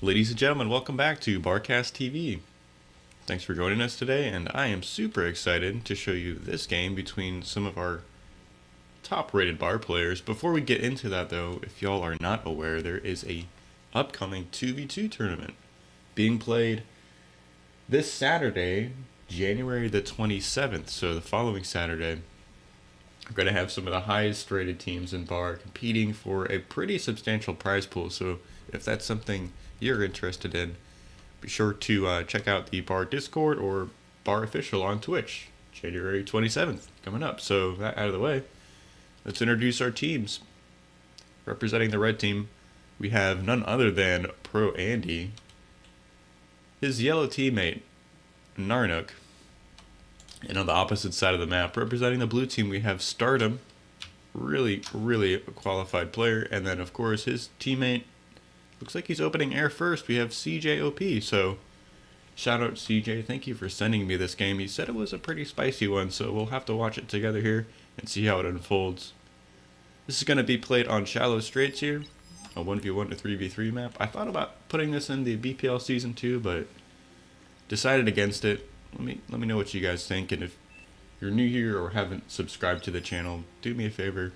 Ladies and gentlemen, welcome back to Barcast TV. Thanks for joining us today, and I am super excited to show you this game between some of our top-rated bar players. Before we get into that, though, if y'all are not aware, there is a upcoming 2v2 tournament being played this Saturday, January the 27th, so the following Saturday. We're going to have some of the highest rated teams in bar competing for a pretty substantial prize pool, so if that's something you're interested in, be sure to check out the bar Discord or bar official on Twitch. January 27th coming up. So that out of the way, let's introduce our teams. Representing the red team, we have none other than Pro Andy, his yellow teammate Narnuk, and on the opposite side of the map, representing the blue team, we have Stardom, really a qualified player, and then of course his teammate. Looks like he's opening air first. We have CJOP, so shout out CJ. Thank you for sending me this game. He said it was a pretty spicy one, so we'll have to watch it together here and see how it unfolds. This is going to be played on shallow Straits here, a 1v1 to 3v3 map. I thought about putting this in the BPL Season 2, but decided against it. Let me know what you guys think, and if you're new here or haven't subscribed to the channel, do me a favor,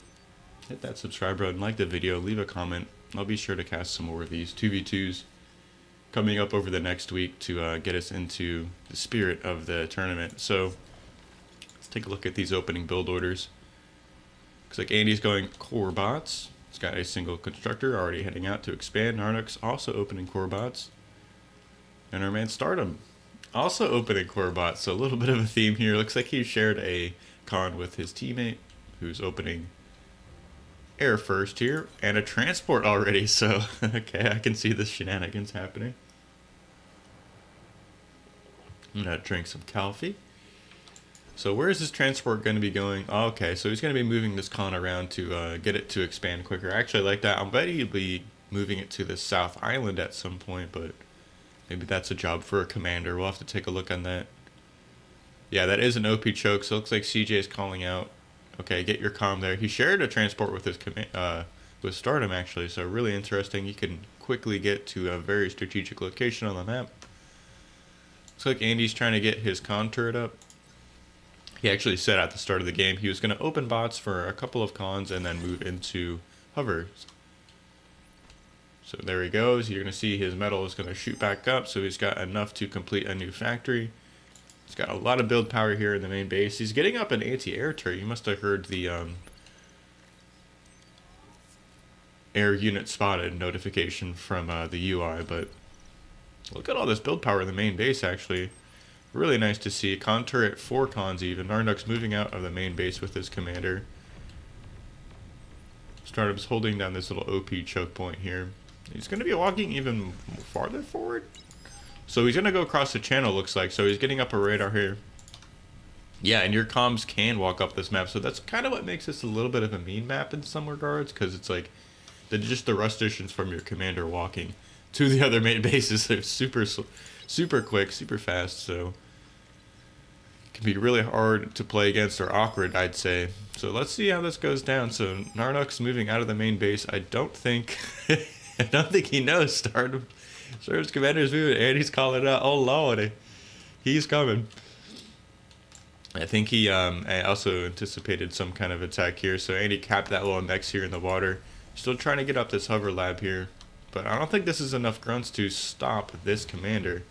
hit that subscribe button, like the video, leave a comment. I'll be sure to cast some more of these 2v2s coming up over the next week to get us into the spirit of the tournament. So let's take a look at these opening build orders. Looks like Andy's going core bots. He's got a single constructor already heading out to expand. Narnuk's also opening core bots. And our man Stardom also opening core bots. So a little bit of a theme here. Looks like he shared a con with his teammate who's opening air first here, and a transport already, so okay, I can see the shenanigans happening. I'm gonna drink some coffee. So where is this transport going to be going? Oh, okay, so he's going to be moving this con around to get it to expand quicker. I actually like that. I'll bet he'll be moving it to the South Island at some point, but maybe that's a job for a commander. We'll have to take a look on that. Yeah, that is an OP choke, so it looks like CJ is calling out. Okay, get your comm there. He shared a transport with his with Stardom actually, so really interesting. You can quickly get to a very strategic location on the map. Looks like Andy's trying to get his con turret up. He actually said at the start of the game he was going to open bots for a couple of cons and then move into hovers. So there he goes. You're going to see his metal is going to shoot back up, so he's got enough to complete a new factory. He's got a lot of build power here in the main base. He's getting up an anti-air turret. You must have heard the air unit spotted notification from the UI, but look at all this build power in the main base, actually. Really nice to see. Con turret, 4 cons even. Narnuk's moving out of the main base with his commander. Stardom's holding down this little OP choke point here. He's going to be walking even farther forward. So he's going to go across the channel, looks like. So he's getting up a radar here. Yeah, and your comms can walk up this map. So that's kind of what makes this a little bit of a mean map in some regards. Because it's like just the rush distance from your commander walking to the other main bases. They're super quick, super fast. So it can be really hard to play against or awkward, I'd say. So let's see how this goes down. So Narnuk's moving out of the main base. I don't think he knows Stardom. Stardom's commander's moving, and he's calling out, oh lord, he's coming. I think he also anticipated some kind of attack here, so Andy capped that little next here in the water. Still trying to get up this hover lab here, but I don't think this is enough grunts to stop this commander.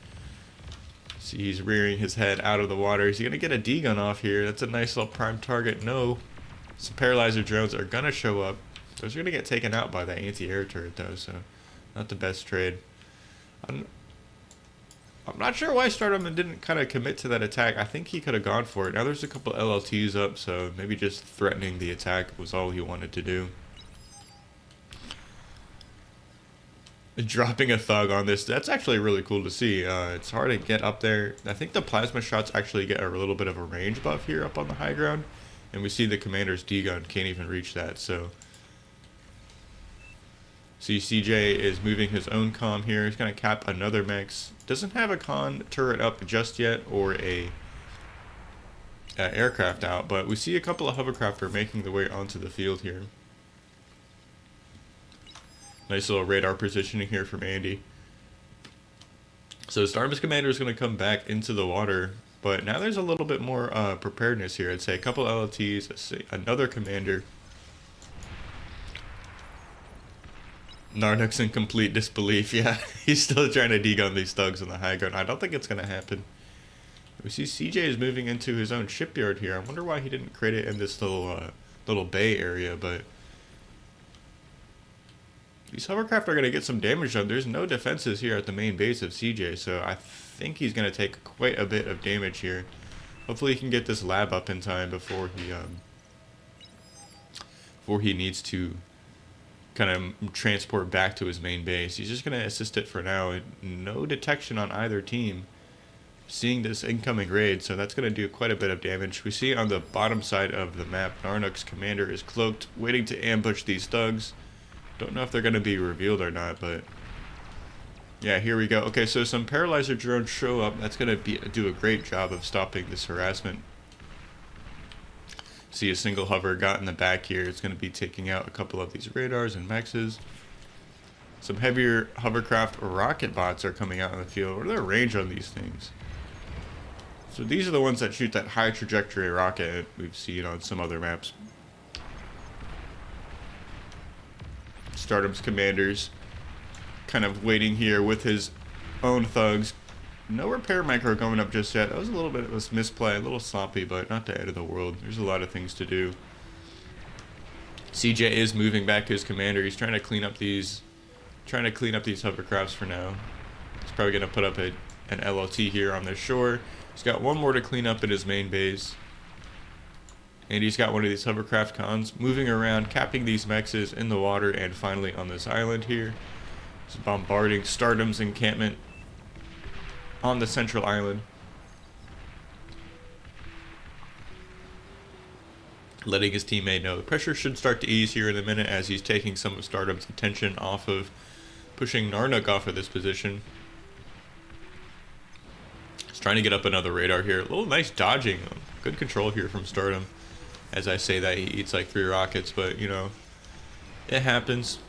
See, he's rearing his head out of the water. Is he going to get a D-gun off here? That's a nice little prime target. No. Some paralyzer drones are going to show up. Those are going to get taken out by that anti-air turret, though, so not the best trade. I'm not sure why Stardom didn't kind of commit to that attack. I think he could have gone for it. Now there's a couple LLTs up, so maybe just threatening the attack was all he wanted to do. Dropping a thug on this, that's actually really cool to see. It's hard to get up there. I think the plasma shots actually get a little bit of a range buff here up on the high ground. And we see the commander's D-gun can't even reach that, so... See, CJ is moving his own comm here. He's going to cap another mech. Doesn't have a con turret up just yet or a aircraft out, but we see a couple of hovercraft are making their way onto the field here. Nice little radar positioning here from Andy. So Starbucks Commander is going to come back into the water, but now there's a little bit more preparedness here. I'd say a couple LLTs, let's say another commander. Narnuk's in complete disbelief. Yeah, he's still trying to degun these thugs on the high ground. I don't think it's going to happen. We see CJ is moving into his own shipyard here. I wonder why he didn't create it in this little bay area, but these hovercraft are going to get some damage done. There's no defenses here at the main base of CJ, so I think he's going to take quite a bit of damage here. Hopefully he can get this lab up in time before he needs to kind of transport back to his main base. He's just going to assist it for now. No detection on either team seeing this incoming raid, so that's going to do quite a bit of damage. We see on the bottom side of the map, Narnuk's commander is cloaked, waiting to ambush these thugs. Don't know if they're going to be revealed or not, but yeah, here we go. Okay, so some paralyzer drones show up. That's going to do a great job of stopping this harassment. See a single hover got in the back here. It's going to be taking out a couple of these radars and mexes. Some heavier hovercraft rocket bots are coming out in the field. What are their range on these things? So these are the ones that shoot that high trajectory rocket we've seen on some other maps. Stardom's commanders kind of waiting here with his own thugs. No repair micro coming up just yet. That was a little bit of a misplay, a little sloppy, but not the end of the world. There's a lot of things to do. CJ is moving back his commander. He's trying to clean up these hovercrafts for now. He's probably going to put up an LLT here on the shore. He's got one more to clean up at his main base. And he's got one of these hovercraft cons moving around, capping these mexes in the water, and finally on this island here. He's bombarding Stardom's encampment on the central island. Letting his teammate know the pressure should start to ease here in a minute as he's taking some of Stardom's attention off of pushing Narnuk off of this position. He's trying to get up another radar here. A little nice dodging. Good control here from Stardom. As I say that, he eats like 3 rockets, but you know, it happens.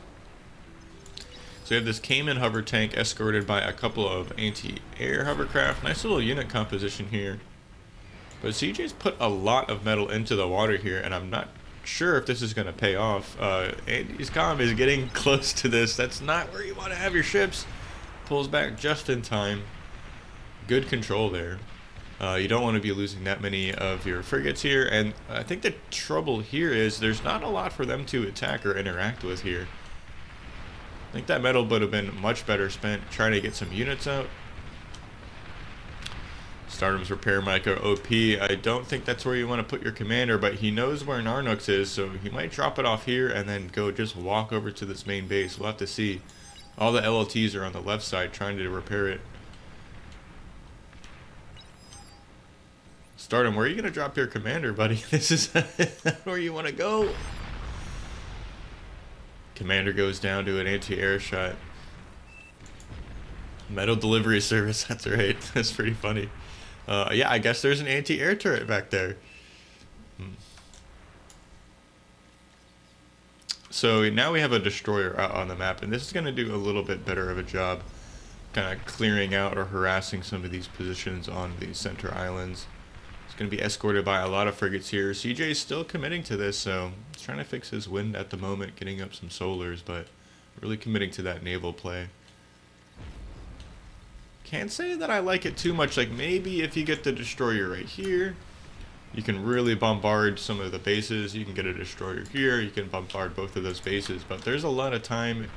So we have this Cayman hover tank escorted by a couple of anti-air hovercraft. Nice little unit composition here. But CJ's put a lot of metal into the water here, and I'm not sure if this is going to pay off. Andy's comm is getting close to this. That's not where you want to have your ships. Pulls back just in time. Good control there. You don't want to be losing that many of your frigates here, and I think the trouble here is there's not a lot for them to attack or interact with here. I think that metal would have been much better spent trying to get some units out. Stardom's repair micro OP. I don't think that's where you want to put your commander, but he knows where Narnux is, so he might drop it off here and then go just walk over to this main base. We'll have to see. All the LLTs are on the left side trying to repair it. Stardom, where are you going to drop your commander, buddy? This is where you want to go. Commander goes down to an anti-air shot. Metal delivery service, that's right. That's pretty funny. Yeah, I guess there's an anti-air turret back there. So now we have a destroyer out on the map, and this is going to do a little bit better of a job kind of clearing out or harassing some of these positions on the center islands. It's going to be escorted by a lot of frigates here. CJ is still committing to this, so he's trying to fix his wind at the moment, getting up some solars, but really committing to that naval play. Can't say that I like it too much. Like, maybe if you get the destroyer right here, you can really bombard some of the bases. You can get a destroyer here, you can bombard both of those bases, but there's a lot of time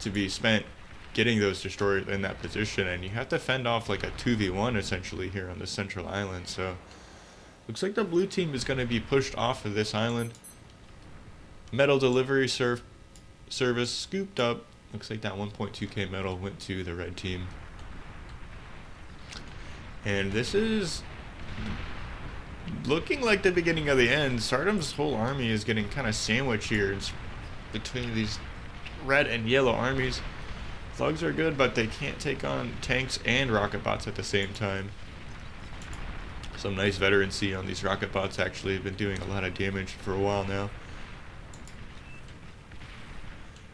to be spent getting those destroyers in that position, and you have to fend off like a 2v1 essentially here on the central island. So looks like the blue team is going to be pushed off of this island. Metal delivery service scooped up. Looks like that 1.2k metal went to the red team. And this is looking like the beginning of the end. Stardom's whole army is getting kind of sandwiched here. It's between these red and yellow armies. Thugs are good, but they can't take on tanks and rocket bots at the same time. Some nice veterancy on these rocket bots. Actually have been doing a lot of damage for a while now.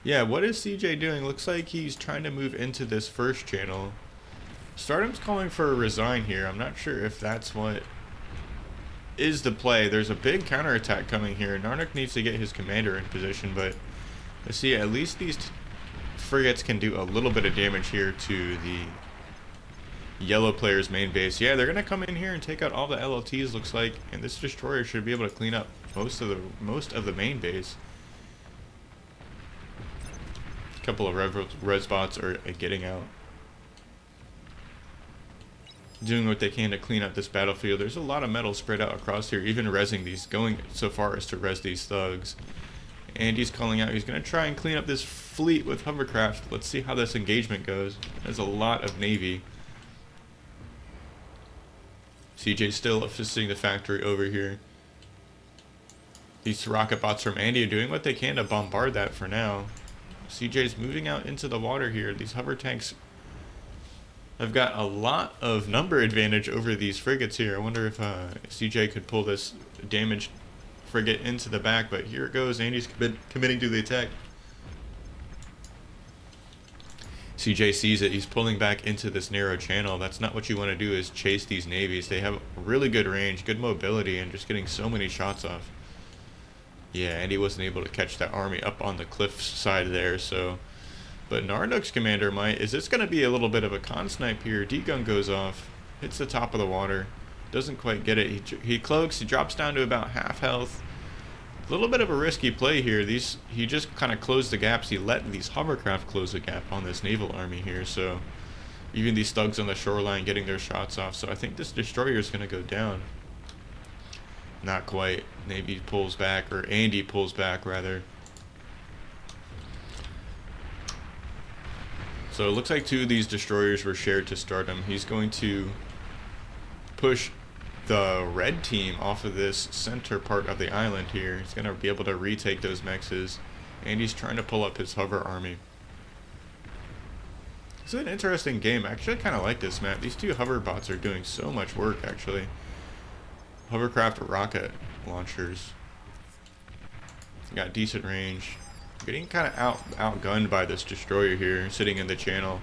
Yeah, what is CJ doing? Looks like he's trying to move into this first channel. Stardom's calling for a resign here. I'm not sure if that's what is the play. There's a big counterattack coming here. Narnik needs to get his commander in position, but let's see, at least these frigates can do a little bit of damage here to the yellow player's main base. Yeah, they're going to come in here and take out all the LLTs, looks like, and this destroyer should be able to clean up most of the main base. A couple of res bots are getting out, doing what they can to clean up this battlefield. There's a lot of metal spread out across here, even rezzing these, going so far as to res these thugs. And he's calling out, he's going to try and clean up this fleet with hovercraft. Let's see how this engagement goes. There's a lot of navy. CJ's still assisting the factory over here. These rocket bots from Andy are doing what they can to bombard that for now. CJ's moving out into the water here. These hover tanks have got a lot of number advantage over these frigates here. I wonder if CJ could pull this damaged frigate into the back, but here it goes. Andy's committing to the attack. CJ sees it. He's pulling back into this narrow channel. That's not what you want to do, is chase these navies. They have really good range, good mobility, and just getting so many shots off. Yeah, Andy wasn't able to catch that army up on the cliff side there, so... But Narduk's commander might. Is this going to be a little bit of a con snipe here? D-gun goes off, hits the top of the water, doesn't quite get it. He cloaks, he drops down to about half health. A little bit of a risky play here. He just kind of closed the gaps. He let these hovercraft close the gap on this naval army here, so even these thugs on the shoreline getting their shots off. So I think this destroyer is going to go down. Not quite. Navy pulls back, or Andy pulls back rather. So it looks like two of these destroyers were shared to Stardom. He's going to push the red team off of this center part of the island here. He's going to be able to retake those mexes, and he's trying to pull up his hover army. It's an interesting game. I actually kind of like this map. These two hover bots are doing so much work, actually. Hovercraft rocket launchers. Got decent range. Getting kind of outgunned by this destroyer here, sitting in the channel.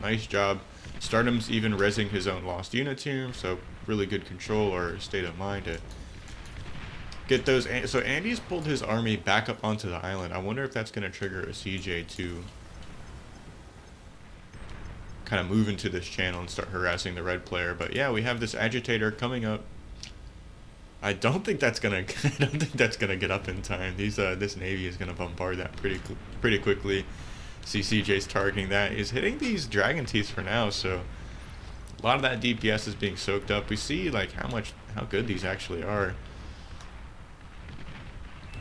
Nice job. Stardom's even rezzing his own lost units here, so really good control or state of mind to get those. So Andy's pulled his army back up onto the island. I wonder if that's going to trigger a CJ to kind of move into this channel and start harassing the red player. But yeah, we have this agitator coming up. I don't think that's gonna get up in time. This navy is gonna bombard that pretty quickly. See CJ's targeting that. He's hitting these dragon teeth for now, so a lot of that DPS is being soaked up. We see like how good these actually are.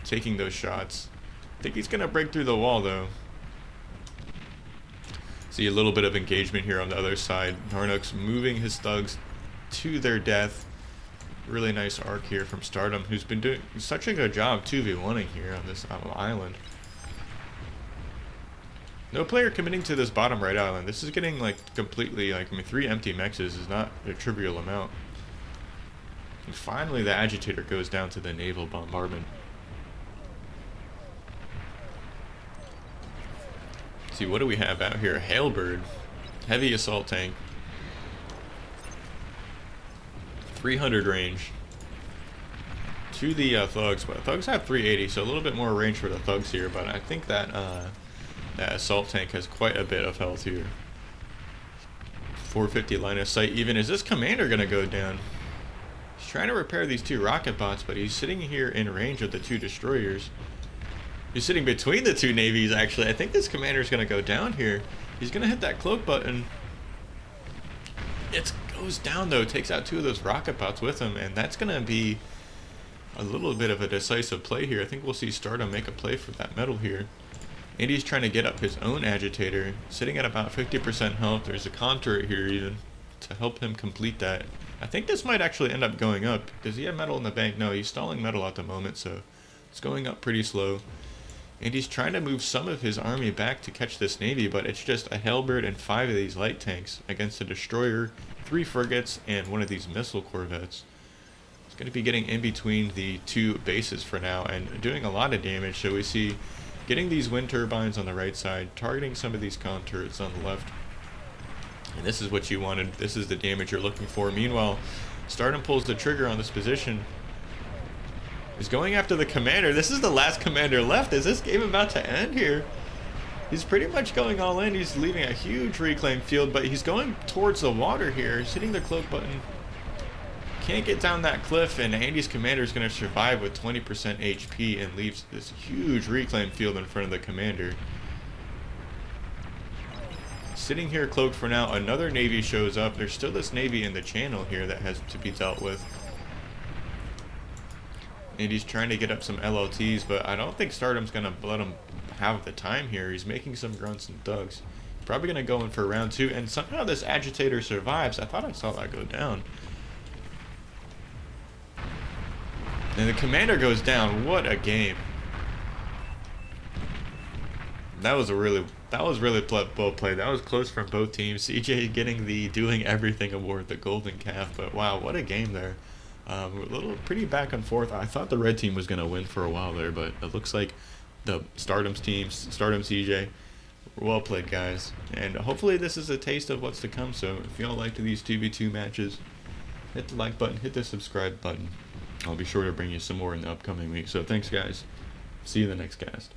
Taking those shots. I think he's gonna break through the wall though. See a little bit of engagement here on the other side. Narnuk's moving his thugs to their death. Really nice arc here from Stardom, who's been doing such a good job 2v1ing here on this island. No player committing to this bottom right island. This is getting like completely, like, I mean, 3 empty mexes is not a trivial amount. And finally the agitator goes down to the naval bombardment. Let's see, what do we have out here? Hailbird, heavy assault tank. 300 range to the thugs, but thugs have 380, so a little bit more range for the thugs here, but I think that that assault tank has quite a bit of health here. 450 line of sight even. Is this commander gonna go down? He's trying to repair these 2 rocket bots, but he's sitting here in range of the 2 destroyers. He's sitting between the 2 navies, actually. I think this commander is gonna go down here. He's gonna hit that cloak button. It goes down though, takes out 2 of those rocket bots with him, and that's gonna be a little bit of a decisive play here. I think we'll see Stardom make a play for that medal here. Andy's trying to get up his own agitator, sitting at about 50% health. There's a contour here even to help him complete that. I think this might actually end up going up. Does he have metal in the bank? No, he's stalling metal at the moment, so it's going up pretty slow. And he's trying to move some of his army back to catch this navy, but it's just a Hailbird and 5 of these light tanks against a destroyer, 3 frigates, and 1 of these missile corvettes. He's going to be getting in between the 2 bases for now and doing a lot of damage. So we see getting these wind turbines on the right side, targeting some of these con turrets on the left. And this is what you wanted. This is the damage you're looking for. Meanwhile, Stardom pulls the trigger on this position. He's going after the commander. This is the last commander left. Is this game about to end here? He's pretty much going all in. He's leaving a huge reclaim field, but he's going towards the water here. He's hitting the cloak button. Can't get down that cliff, and Andy's commander is going to survive with 20% HP and leaves this huge reclaim field in front of the commander. Sitting here cloaked for now. Another navy shows up. There's still this navy in the channel here that has to be dealt with. And he's trying to get up some LLTs, but I don't think Stardom's going to let him have the time here. He's making some grunts and thugs. Probably going to go in for round 2, and somehow this agitator survives. I thought I saw that go down. And the commander goes down. What a game. That was really well played. That was close from both teams. CJ getting the Doing Everything award, the golden calf, but wow, what a game there. A little pretty back and forth. I thought the red team was going to win for a while there, but it looks like the Stardom's team, Stardom CJ, well played, guys. And hopefully this is a taste of what's to come. So if y'all liked these 2v2 matches, hit the like button, hit the subscribe button. I'll be sure to bring you some more in the upcoming week. So thanks, guys. See you in the next cast.